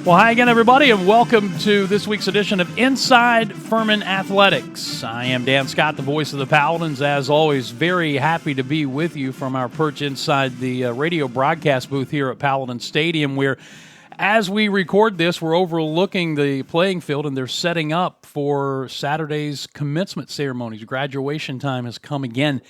Well, hi again, everybody, and welcome to this week's edition of Inside Furman Athletics. I am Dan Scott, the voice of the Paladins. As always, very happy to be with you from our perch inside the radio broadcast booth here at Paladin Stadium, where, as we record this, we're overlooking the playing field, and they're setting up for Saturday's commencement ceremonies. Graduation time has come again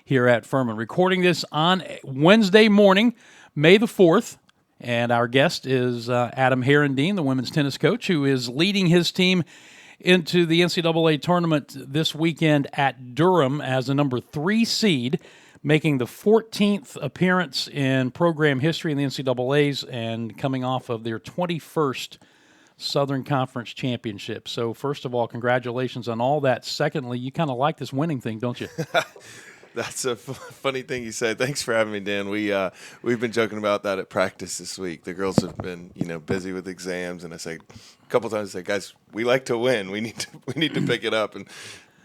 here at Furman. Recording this on Wednesday morning, May the 4th. And our guest is Adam Herendeen, the women's tennis coach, who is leading his team into the NCAA Tournament this weekend at Durham as the number 3 seed, making the 14th appearance in program history in the NCAAs and coming off of their 21st Southern Conference Championship. So, first of all, congratulations on all that. Secondly, you kind of like this winning thing, don't you? That's a funny thing you say. Thanks for having me, Dan. We've been joking about that at practice this week. The girls have been, busy with exams, and I say a couple times, guys, we like to win. We need to pick it up, and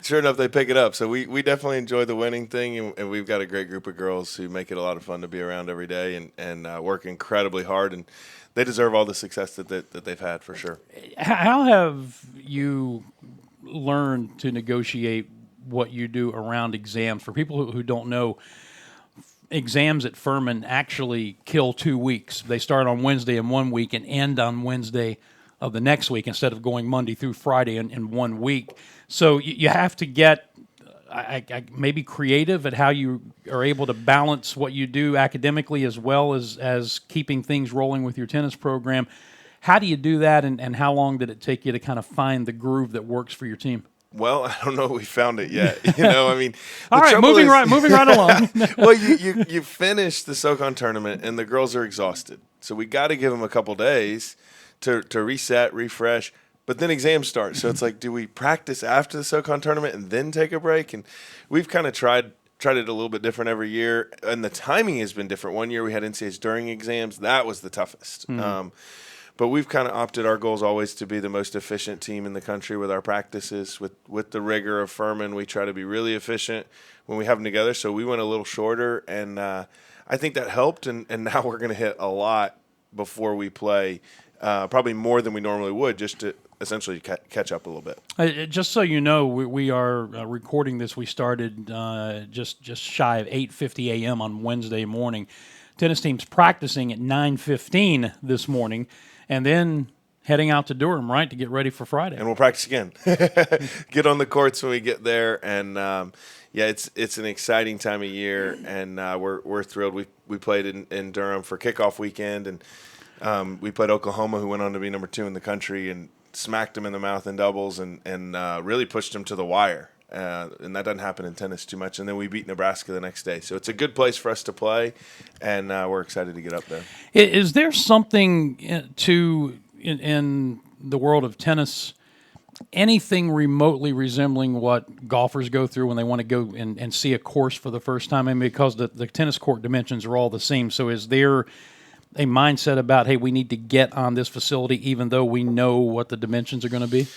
sure enough, they pick it up. So we definitely enjoy the winning thing, and we've got a great group of girls who make it a lot of fun to be around every day and work incredibly hard, and they deserve all the success that they've had for sure. How have you learned to negotiate what you do around exams? For people who don't know, exams at Furman actually kill 2 weeks. They start on Wednesday in 1 week and end on Wednesday of the next week instead of going Monday through Friday in 1 week. So you have to get maybe creative at how you are able to balance what you do academically as well as keeping things rolling with your tennis program. How do you do that, and how long did it take you to kind of find the groove that works for your team? Well, I don't know if we found it yet. All right, moving right along. Well, you finish the SoCon tournament, and the girls are exhausted. So we got to give them a couple days to reset, refresh. But then exams start. So it's like, do we practice after the SoCon tournament and then take a break? And we've kind of tried it a little bit different every year. And the timing has been different. One year we had NCAAs during exams. That was the toughest. Mm-hmm. But we've kind of opted, our goals always to be the most efficient team in the country with our practices. With the rigor of Furman, we try to be really efficient when we have them together. So we went a little shorter, and I think that helped. And now we're going to hit a lot before we play, probably more than we normally would, just to essentially catch up a little bit. Just so you know, we are recording this. We started just shy of 8:50 a.m. on Wednesday morning. Tennis team's practicing at 9:15 this morning, and then heading out to Durham, right, to get ready for Friday. And we'll practice again. Get on the courts when we get there, and it's an exciting time of year, and we're thrilled. We played in Durham for kickoff weekend, and we played Oklahoma, who went on to be number 2 in the country, and smacked them in the mouth in doubles, and really pushed them to the wire. And that doesn't happen in tennis too much. And then we beat Nebraska the next day. So it's a good place for us to play, and we're excited to get up there. Is there something in the world of tennis, anything remotely resembling what golfers go through when they want to go and see a course for the first time? I mean, because the tennis court dimensions are all the same. So is there a mindset about, hey, we need to get on this facility even though we know what the dimensions are going to be?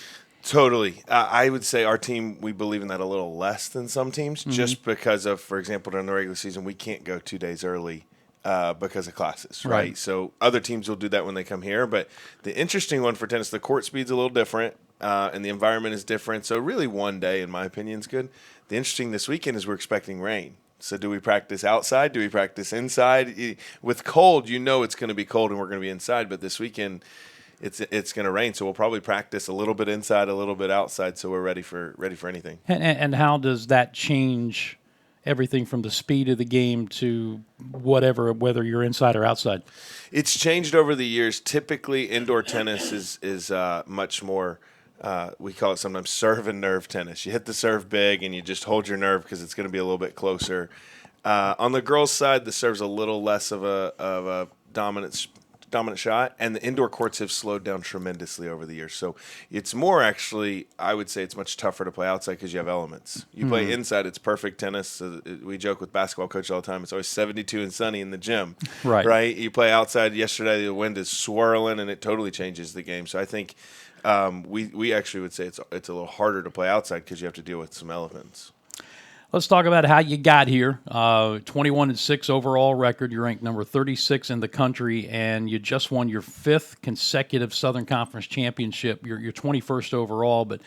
Totally. I would say our team, we believe in that a little less than some teams, just because of, for example, during the regular season, we can't go 2 days early because of classes, right? So other teams will do that when they come here. But the interesting one for tennis, the court speed's a little different, and the environment is different. So really 1 day, in my opinion, is good. The interesting this weekend is we're expecting rain. So do we practice outside? Do we practice inside? With cold, it's going to be cold and we're going to be inside. But this weekend, it's going to rain, so we'll probably practice a little bit inside, a little bit outside, so we're ready for anything. And how does that change everything from the speed of the game to whether you're inside or outside? It's changed over the years. Typically, indoor tennis is much more. We call it sometimes serve and nerve tennis. You hit the serve big, and you just hold your nerve because it's going to be a little bit closer. On the girls' side, the serve's a little less of a dominant shot, and the indoor courts have slowed down tremendously over the years. So it's more, actually, I would say it's much tougher to play outside because you have elements. You play inside, it's perfect tennis. So we joke with basketball coach all the time, it's always 72 and sunny in the gym. Right? You play outside. Yesterday, the wind is swirling, and it totally changes the game. So I think we actually would say it's a little harder to play outside because you have to deal with some elements. Let's talk about how you got here. 21-6 overall record. You're ranked number 36 in the country, and you just won your 5th consecutive Southern Conference championship. You're 21st overall, but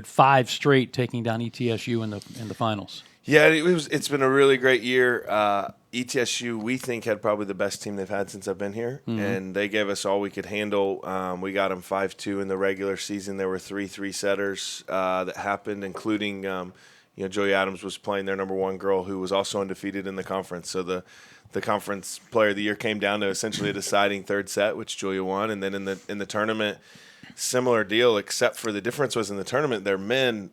5 straight, taking down ETSU in the finals. Yeah, it's been a really great year. ETSU, we think, had probably the best team they've had since I've been here, and they gave us all we could handle. We got them 5-2 in the regular season. There were 3 3-setters that happened, including Joey Adams was playing their number 1 girl, who was also undefeated in the conference. So the conference player of the year came down to essentially a deciding 3rd set, which Julia won. And then in the tournament, similar deal, except for the difference was in the tournament, their men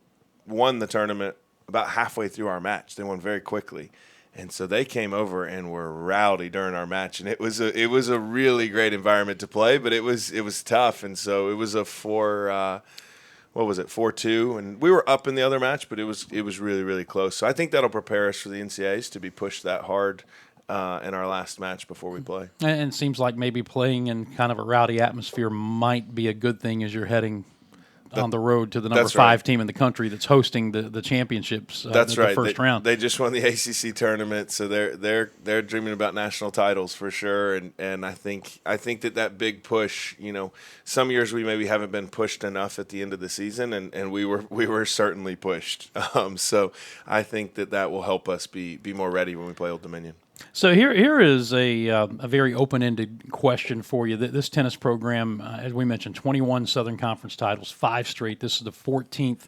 won the tournament about halfway through our match. They won very quickly. And so they came over and were rowdy during our match, and it was a really great environment to play, but it was tough. And so it was a 4-2, and we were up in the other match, but it was really, really close. So I think that'll prepare us for the NCAAs to be pushed that hard in our last match before we play. And it seems like maybe playing in kind of a rowdy atmosphere might be a good thing as you're heading on the road to the number 5 team in the country that's hosting the championships. That's the right. First round. They just won the ACC tournament, so they're dreaming about national titles for sure. And I think that big push. Some years we maybe haven't been pushed enough at the end of the season, and we were certainly pushed. So I think that will help us be more ready when we play Old Dominion. So here is a very open-ended question for you. This tennis program, as we mentioned, 21 Southern Conference titles, 5 straight. This is the 14th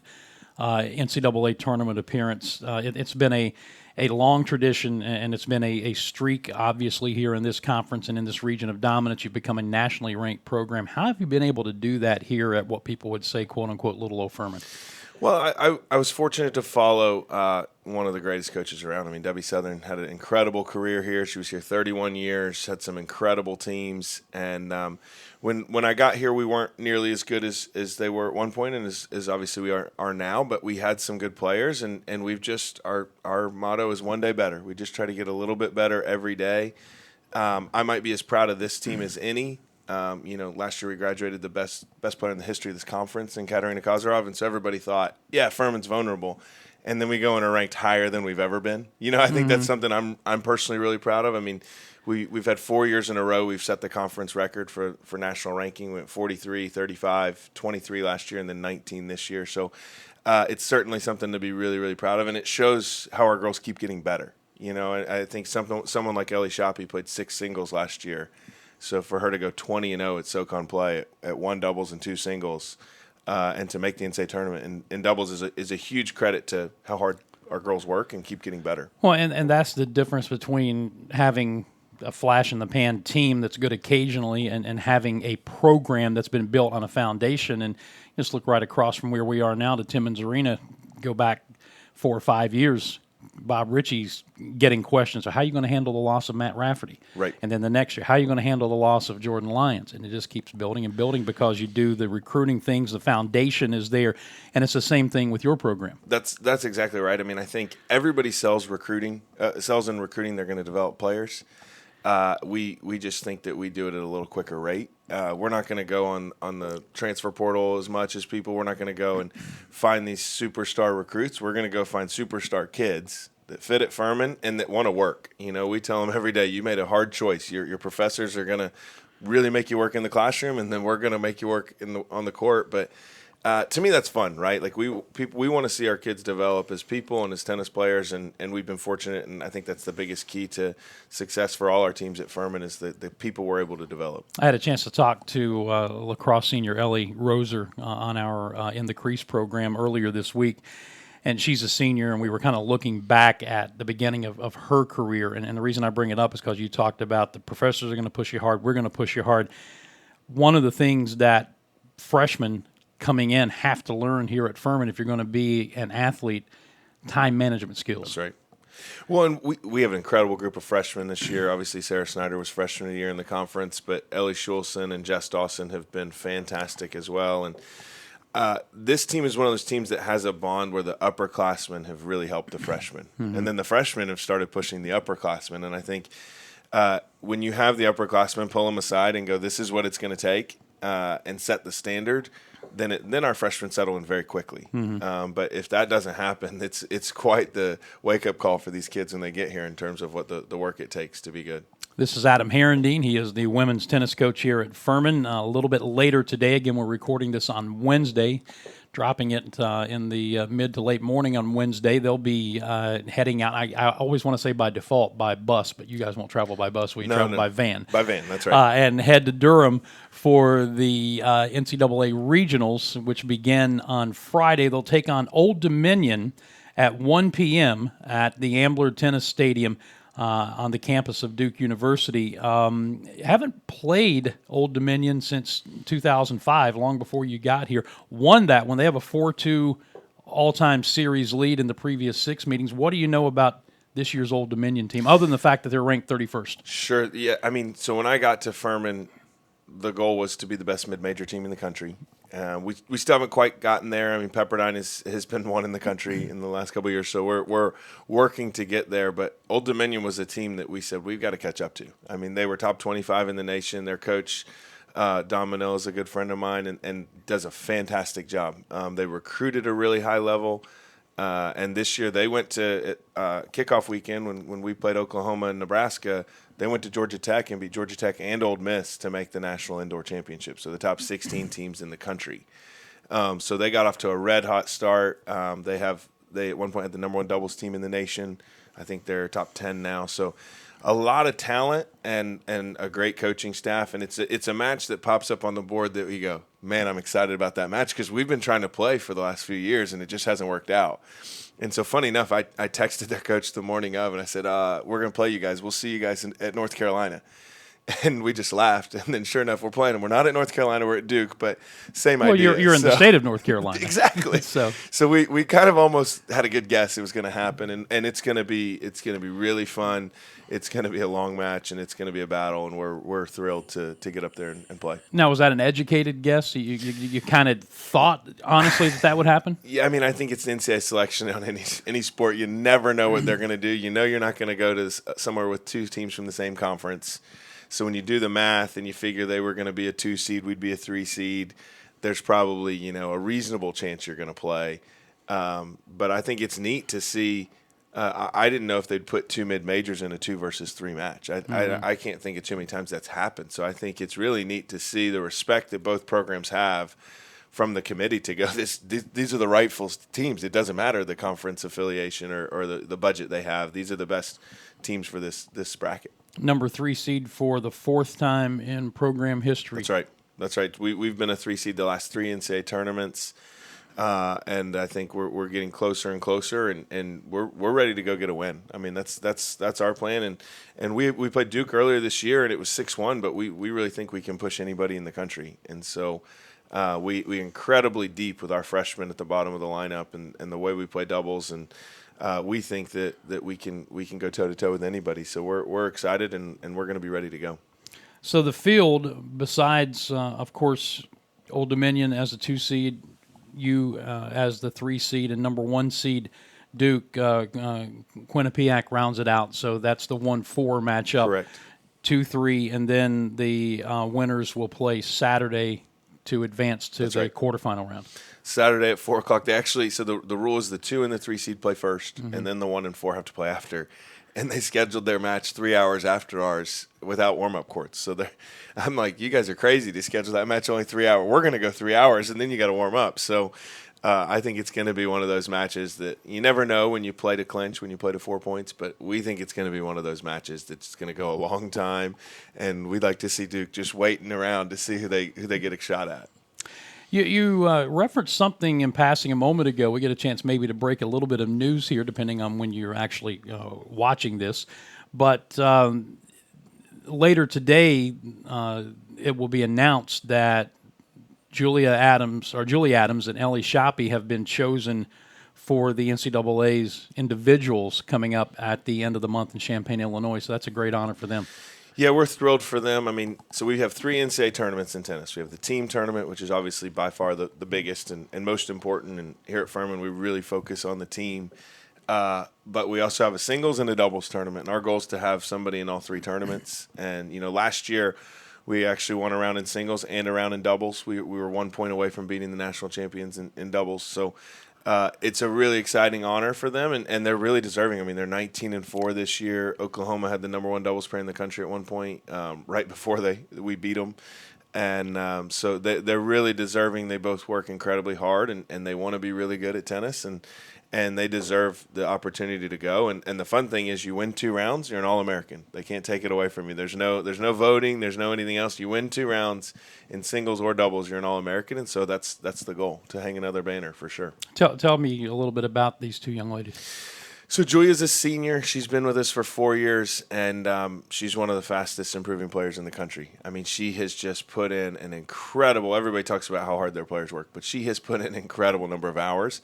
NCAA Tournament appearance. It's been a long tradition, and it's been a streak, obviously, here in this conference and in this region of dominance. You've become a nationally ranked program. How have you been able to do that here at what people would say, quote-unquote, Little Old Furman? Well, I was fortunate to follow one of the greatest coaches around. I mean, Debbie Southern had an incredible career here. She was here 31 years, had some incredible teams. And when I got here, we weren't nearly as good as they were at one point, and as obviously we are now. But we had some good players, and we've just our motto is one day better. We just try to get a little bit better every day. I might be as proud of this team as any. Last year we graduated the best player in the history of this conference in Katerina Kozarov, and so everybody thought, yeah, Furman's vulnerable. And then we go and are ranked higher than we've ever been. I think that's something I'm personally really proud of. I mean, we've had 4 years in a row we've set the conference record for national ranking. We went 43, 35, 23 last year, and then 19 this year. So it's certainly something to be really, really proud of, and it shows how our girls keep getting better. I think someone like Ellie Shoppy played 6 singles last year. So for her to go 20-0 at SoCon play at 1 doubles and 2 singles, and to make the NCAA tournament in doubles is a huge credit to how hard our girls work and keep getting better. Well, and that's the difference between having a flash-in-the-pan team that's good occasionally and having a program that's been built on a foundation. And just look right across from where we are now to Timmons Arena, go back 4 or 5 years. Bob Ritchie's getting questions. So how are you going to handle the loss of Matt Rafferty? Right. And then the next year, how are you going to handle the loss of Jordan Lyons? And it just keeps building and building because you do the recruiting things. The foundation is there. And it's the same thing with your program. That's exactly right. I mean, I think everybody sells in recruiting. They're going to develop players. We just think that we do it at a little quicker rate. We're not going to go on the transfer portal as much as people. We're not going to go and find these superstar recruits. We're going to go find superstar kids that fit at Furman and that want to work. We tell them every day, you made a hard choice. Your professors are going to really make you work in the classroom, and then we're going to make you work on the court. But to me, that's fun, right? Like we want to see our kids develop as people and as tennis players, and we've been fortunate, and I think that's the biggest key to success for all our teams at Furman is the people we're able to develop. I had a chance to talk to lacrosse senior Ellie Roser on our In the Crease program earlier this week, and she's a senior, and we were kind of looking back at the beginning of her career, and the reason I bring it up is because you talked about the professors are going to push you hard, we're going to push you hard. One of the things that freshmen coming in have to learn here at Furman if you're going to be an athlete, time management skills. That's right. Well, and we have an incredible group of freshmen this year. Obviously, Sarah Snyder was freshman of the year in the conference, but Ellie Schulson and Jess Dawson have been fantastic as well. And this team is one of those teams that has a bond where the upperclassmen have really helped the freshmen. Mm-hmm. And then the freshmen have started pushing the upperclassmen. And I think when you have the upperclassmen pull them aside and go, this is what it's going to take, and set the standard, then our freshmen settle in very quickly. But if that doesn't happen, it's quite the wake-up call for these kids when they get here in terms of what the work it takes to be good. This is Adam Herendeen. He is the women's tennis coach here at Furman. A little bit later today, again, we're recording this on Wednesday, dropping it in the mid to late morning on Wednesday. They'll be heading out. I always want to say by default by bus, but you guys won't travel by bus. We travel by van. By van, that's right. And head to Durham for the NCAA Regionals, which begin on Friday. They'll take on Old Dominion at 1 p.m. at the Ambler Tennis Stadium on the campus of Duke University. Haven't played Old Dominion since 2005, long before you got here. Won that one. They have a 4-2 all-time series lead in the previous 6 meetings. What do you know about this year's Old Dominion team, other than the fact that they're ranked 31st? Sure. Yeah. I mean, so when I got to Furman, the goal was to be the best mid-major team in the country. We still haven't quite gotten there. I mean, Pepperdine has been one in the country in the last couple of years, so we're working to get there. But Old Dominion was a team that we said we've got to catch up to. I mean, they were top 25 in the nation. Their coach, Don Manil, is a good friend of mine and does a fantastic job. They recruited a really high level. And this year they went to kickoff weekend when we played Oklahoma and Nebraska. They went to Georgia Tech and beat Georgia Tech and Ole Miss to make the National Indoor Championship, so the top 16 teams in the country. So they got off to a red-hot start. They at one point had the number 1 doubles team in the nation. I think they're top 10 now. So a lot of talent and a great coaching staff, and it's a match that pops up on the board that we go, man, I'm excited about that match because we've been trying to play for the last few years, and it just hasn't worked out. And so funny enough, I texted their coach the morning of, and I said, we're going to play you guys. We'll see you guys at North Carolina. And we just laughed. And then sure enough, we're playing them. We're not at North Carolina. We're at Duke, but same idea. Well, you're in the state of North Carolina. Exactly. So we kind of almost had a good guess it was going to happen. And it's going to be really fun. It's going to be a long match, and it's going to be a battle, and we're thrilled to get up there and play. Now, was that an educated guess? You kind of thought, honestly, that would happen? Yeah, I mean, I think it's an NCAA selection on any sport. You never know what they're going to do. You know you're not going to go to somewhere with 2 teams from the same conference. So when you do the math and you figure they were going to be a 2 seed, we'd be a 3 seed, there's probably, a reasonable chance you're going to play. But I think it's neat to see. I didn't know if they'd put 2 mid-majors in a 2 versus 3 match. I can't think of too many times that's happened. So I think it's really neat to see the respect that both programs have from the committee to go, these are the rightful teams. It doesn't matter the conference affiliation or the budget they have. These are the best teams for this bracket. Number 3 seed for the 4th time in program history. That's right. We've been a 3 seed the last 3 NCAA tournaments. And I think we're getting closer and closer, and we're ready to go get a win. I mean, that's our plan. And we played Duke earlier this year, and it was 6-1, but we really think we can push anybody in the country. And so we incredibly deep with our freshmen at the bottom of the lineup, and the way we play doubles, and we think that we can go toe to toe with anybody. So we're excited, and we're going to be ready to go. So the field, besides of course Old Dominion as a 2 seed, you as the 3 seed, and number 1 seed Duke, Quinnipiac rounds it out. So that's the 1-4 matchup. Correct. 2-3, and then the winners will play Saturday to advance to the quarterfinal round. Saturday at 4 o'clock. They actually, so the rule is the 2 and the 3 seed play first, and then the 1 and 4 have to play after. And they scheduled their match 3 hours after ours without warm-up courts. So I'm like, you guys are crazy to schedule that match only 3 hours. We're going to go 3 hours, and then you got to warm up. So I think it's going to be one of those matches that you never know when you play to clinch, when you play to 4 points. But we think it's going to be one of those matches that's going to go a long time. And we'd like to see Duke just waiting around to see who they get a shot at. You referenced something in passing a moment ago. We get a chance maybe to break a little bit of news here, depending on when you're actually watching this. But later today, it will be announced that Julie Adams and Ellie Shoppy have been chosen for the NCAA's individuals coming up at the end of the month in Champaign, Illinois. So that's a great honor for them. Yeah, we're thrilled for them. I mean, so we have 3 NCAA tournaments in tennis. We have the team tournament, which is obviously by far the biggest and most important. And here at Furman, we really focus on the team. But we also have a singles and a doubles tournament. And our goal is to have somebody in all 3 tournaments. And, last year We actually won a round in singles and a round in doubles. We were 1 point away from beating the national champions in doubles. So it's a really exciting honor for them, and they're really deserving. I mean, they're 19-4 this year. Oklahoma had the #1 doubles pair in the country at one point, right before we beat them. And so they're really deserving. They both work incredibly hard, and they want to be really good at tennis, and they deserve the opportunity to go. And the fun thing is, you win 2 rounds, you're an All-American. They can't take it away from you. There's no voting. There's no anything else. You win 2 rounds in singles or doubles, you're an All-American. And so that's the goal, to hang another banner for sure. Tell me a little bit about these 2 young ladies. So Julia's a senior. She's been with us for 4 years, and she's one of the fastest improving players in the country. I mean, she has just put in an incredible – everybody talks about how hard their players work, but she has put in an incredible number of hours,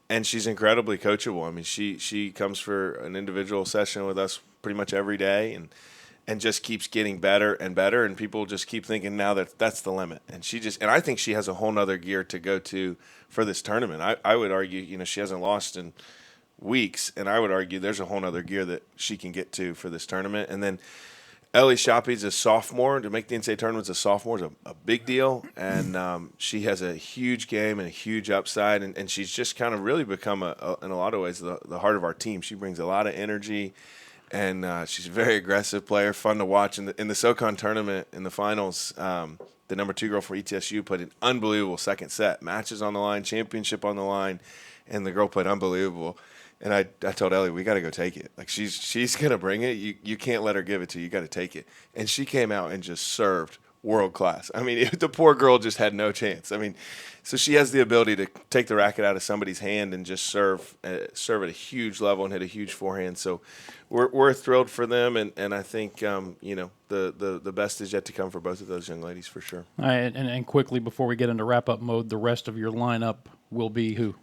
and she's incredibly coachable. I mean, she comes for an individual session with us pretty much every day and just keeps getting better and better, and people just keep thinking now that that's the limit. And I think she has a whole nother gear to go to for this tournament. I would argue, she hasn't lost in – weeks, and I would argue there's a whole nother gear that she can get to for this tournament. And then Ellie Shoppy's a sophomore. To make the NCAA tournament as a sophomore is a big deal, and she has a huge game and a huge upside, and she's just kind of really become, in a lot of ways, the heart of our team. She brings a lot of energy, and she's a very aggressive player, fun to watch. In the SoCon tournament, in the finals, the #2 girl for ETSU played an unbelievable second set. Matches on the line, championship on the line, and the girl played unbelievable. And I told Ellie, we got to go take it. Like, she's going to bring it. You can't let her give it to you. You got to take it. And she came out and just served world class. I mean, the poor girl just had no chance. I mean, so she has the ability to take the racket out of somebody's hand and just serve at a huge level and hit a huge forehand. So we're thrilled for them, and I think the best is yet to come for both of those young ladies for sure. All right, and quickly before we get into wrap-up mode, the rest of your lineup will be who?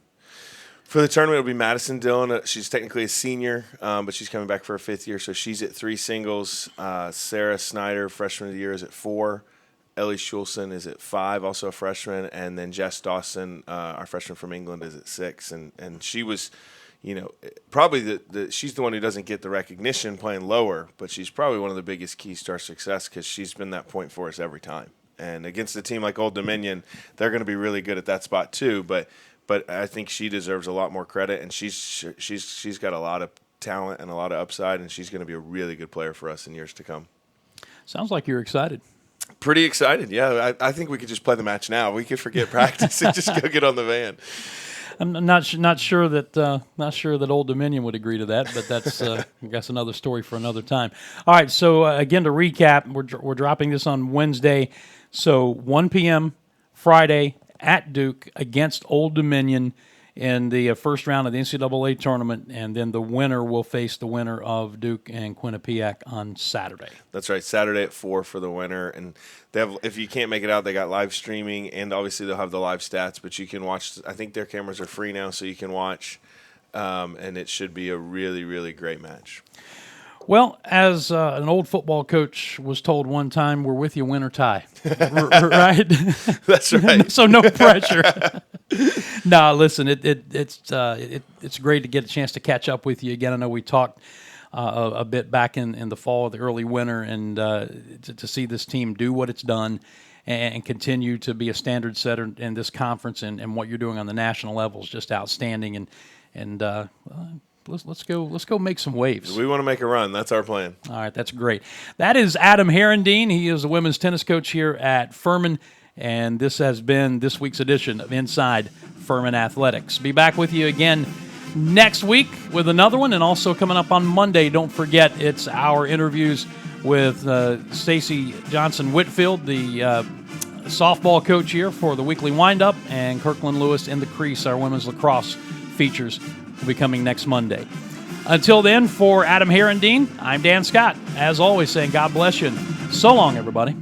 For the tournament, it'll be Madison Dillon. She's technically a senior, but she's coming back for her 5th year, so she's at 3 singles. Sarah Snyder, freshman of the year, is at 4. Ellie Schulson is at 5, also a freshman. And then Jess Dawson, our freshman from England, is at 6. And she was, probably she's the one who doesn't get the recognition playing lower, but she's probably one of the biggest keys to our success because she's been that point for us every time. And against a team like Old Dominion, they're going to be really good at that spot too, but I think she deserves a lot more credit, and she's got a lot of talent and a lot of upside, and she's going to be a really good player for us in years to come. Sounds like you're excited. Pretty excited, yeah. I think we could just play the match now. We could forget practice and just go get on the van. I'm not sure that Old Dominion would agree to that, but that's I guess another story for another time. All right, so again to recap, we're dropping this on Wednesday, so 1 p.m. Friday at Duke against Old Dominion in the first round of the NCAA tournament, and then the winner will face the winner of Duke and Quinnipiac on Saturday. That's right, Saturday at 4 for the winner. And they have, if you can't make it out, they got live streaming, and obviously they'll have the live stats, but you can watch. I think their cameras are free now, so you can watch, and it should be a really, really great match. Well, as an old football coach was told one time, we're with you win or tie, right? That's right. So no pressure. No, listen, it's great to get a chance to catch up with you again. I know we talked a bit back in the fall, the early winter, and to see this team do what it's done and continue to be a standard setter in this conference and what you're doing on the national level is just outstanding. And Let's go make some waves. We want to make a run. That's our plan. All right, that's great. That is Adam Herendeen. He is the women's tennis coach here at Furman, and this has been this week's edition of Inside Furman Athletics. Be back with you again next week with another one, and also coming up on Monday, don't forget, it's our interviews with Stacy Johnson-Whitfield, the softball coach here for the weekly windup, and Kirkland Lewis in the crease, our women's lacrosse features, will be coming next Monday. Until then, for Adam Herendeen, I'm Dan Scott. As always, saying God bless you. And so long, everybody.